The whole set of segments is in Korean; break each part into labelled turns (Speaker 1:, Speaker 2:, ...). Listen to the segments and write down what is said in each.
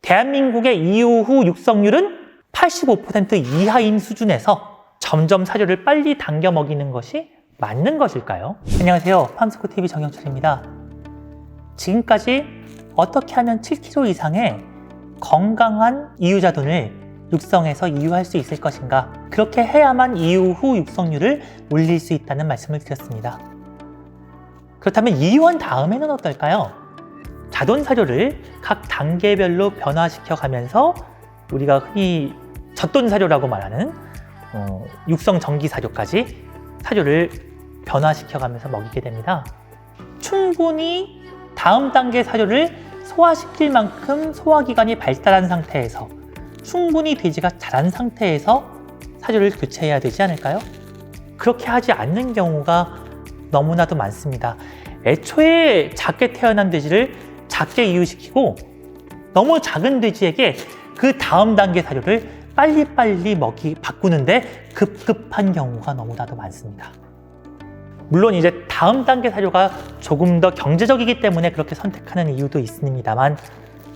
Speaker 1: 대한민국의 이후 육성률은 85% 이하인 수준에서 점점 사료를 빨리 당겨 먹이는 것이 맞는 것일까요? 안녕하세요. 팜스코TV 정영철입니다. 지금까지 어떻게 하면 7kg 이상의 건강한 이유자돈을 육성해서 이유할 수 있을 것인가, 그렇게 해야만 이후 육성률을 올릴 수 있다는 말씀을 드렸습니다. 그렇다면 이유한 다음에는 어떨까요? 자돈 사료를 각 단계별로 변화시켜 가면서 우리가 흔히 젖돈 사료라고 말하는 육성 전기 사료까지 사료를 변화시켜 가면서 먹이게 됩니다. 충분히 다음 단계 사료를 소화시킬 만큼 소화기관이 발달한 상태에서, 충분히 돼지가 자란 상태에서 사료를 교체해야 되지 않을까요? 그렇게 하지 않는 경우가 너무나도 많습니다. 애초에 작게 태어난 돼지를 작게 이유시키고 너무 작은 돼지에게 그 다음 단계 사료를 빨리빨리 바꾸는데 급급한 경우가 너무나도 많습니다. 물론 이제 다음 단계 사료가 조금 더 경제적이기 때문에 그렇게 선택하는 이유도 있습니다만,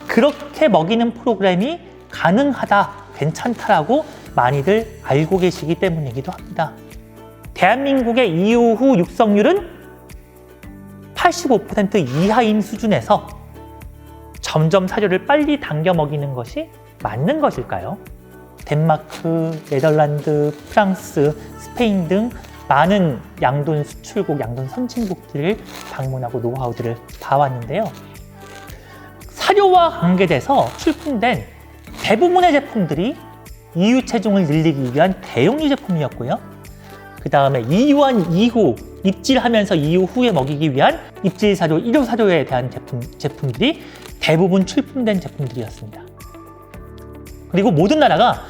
Speaker 1: 그렇게 먹이는 프로그램이 가능하다, 괜찮다라고 많이들 알고 계시기 때문이기도 합니다. 대한민국의 이후 육성률은 85% 이하인 수준에서 점점 사료를 빨리 당겨 먹이는 것이 맞는 것일까요? 덴마크, 네덜란드, 프랑스, 스페인 등 많은 양돈 수출국, 양돈 선진국들을 방문하고 노하우들을 봐왔는데요. 사료와 관계돼서 출품된 대부분의 제품들이 이유 체중을 늘리기 위한 대용량 제품이었고요. 그 다음에 이유한 이후, 입질하면서 이후 후에 먹이기 위한 입질 사료, 일호 사료에 대한 제품들이 대부분 출품된 제품들이었습니다. 그리고 모든 나라가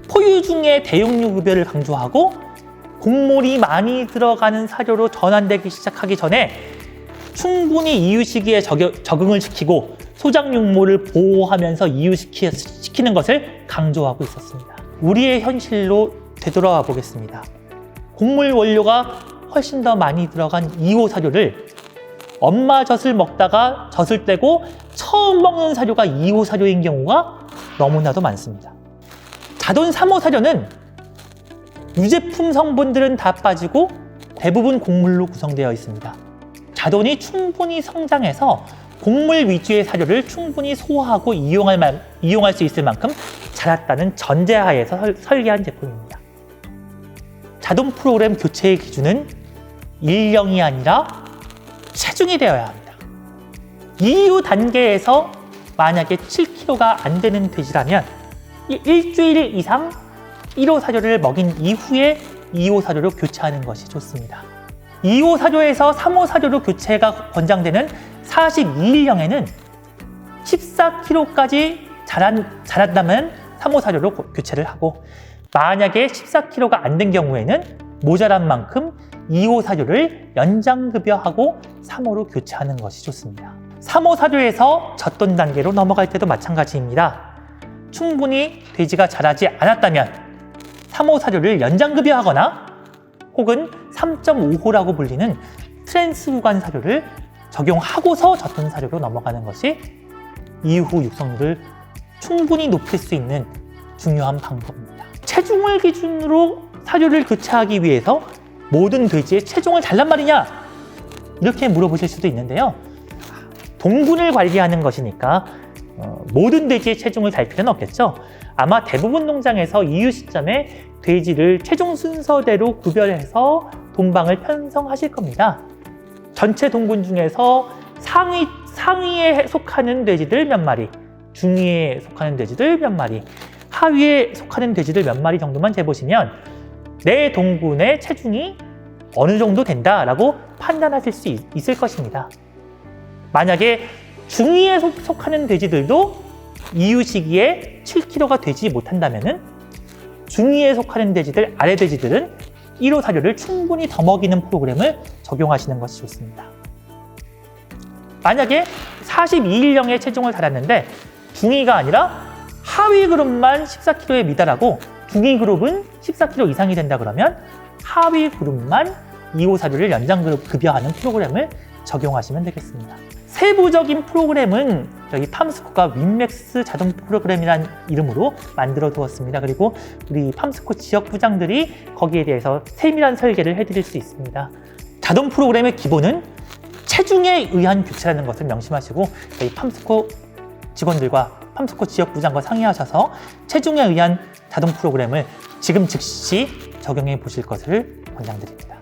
Speaker 1: 포유 중에 대용량 급여를 강조하고 곡물이 많이 들어가는 사료로 전환되기 시작하기 전에 충분히 이유 시기에 적응을 시키고 소장육모를 보호하면서 이유시키는 것을 강조하고 있었습니다. 우리의 현실로 되돌아와 보겠습니다. 곡물 원료가 훨씬 더 많이 들어간 2호 사료를 엄마 젖을 먹다가 젖을 떼고 처음 먹는 사료가 2호 사료인 경우가 너무나도 많습니다. 자돈 3호 사료는 유제품 성분들은 다 빠지고 대부분 곡물로 구성되어 있습니다. 자돈이 충분히 성장해서 곡물 위주의 사료를 충분히 소화하고 이용할 수 있을 만큼 자랐다는 전제하에서 설계한 제품입니다. 자돈 프로그램 교체의 기준은 일령이 아니라 체중이 되어야 합니다. 이후 단계에서 만약에 7kg가 안 되는 돼지라면 일주일 이상 1호 사료를 먹인 이후에 2호 사료로 교체하는 것이 좋습니다. 2호 사료에서 3호 사료로 교체가 권장되는 42일령에는 14kg까지 자란다면 3호 사료로 교체를 하고, 만약에 14kg가 안 된 경우에는 모자란 만큼 2호 사료를 연장급여하고 3호로 교체하는 것이 좋습니다. 3호 사료에서 젖돈 단계로 넘어갈 때도 마찬가지입니다. 충분히 돼지가 자라지 않았다면 3호 사료를 연장급여하거나 혹은 3.5호라고 불리는 트랜스 구간 사료를 적용하고서 젖돈 사료로 넘어가는 것이 이후 육성률을 충분히 높일 수 있는 중요한 방법입니다. 체중을 기준으로 사료를 교체하기 위해서 모든 돼지의 체중을 달란 말이냐? 이렇게 물어보실 수도 있는데요. 동군을 관리하는 것이니까 모든 돼지의 체중을 달 필요는 없겠죠. 아마 대부분 농장에서 이유 시점에 돼지를 체중 순서대로 구별해서 동방을 편성하실 겁니다. 전체 동군 중에서 상위에 속하는 돼지들 몇 마리, 중위에 속하는 돼지들 몇 마리, 하위에 속하는 돼지들 몇 마리 정도만 재보시면 내 동군의 체중이 어느 정도 된다라고 판단하실 수 있을 것입니다. 만약에 중위에 속하는 돼지들도 이유 시기에 7kg가 되지 못한다면 중위에 속하는 돼지들, 아래 돼지들은 1호 사료를 충분히 더 먹이는 프로그램을 적용하시는 것이 좋습니다. 만약에 42일령의 체중을 달았는데 중위가 아니라 하위 그룹만 14kg에 미달하고 중위 그룹은 14kg 이상이 된다 그러면 하위 그룹만 2호 사료를 연장급여하는 프로그램을 적용하시면 되겠습니다. 세부적인 프로그램은 저희 팜스코가 윈맥스 자동 프로그램이라는 이름으로 만들어 두었습니다. 그리고 우리 팜스코 지역 부장들이 거기에 대해서 세밀한 설계를 해드릴 수 있습니다. 자동 프로그램의 기본은 체중에 의한 교체라는 것을 명심하시고 저희 팜스코 직원들과 팜스코 지역 부장과 상의하셔서 체중에 의한 자동 프로그램을 지금 즉시 적용해 보실 것을 권장드립니다.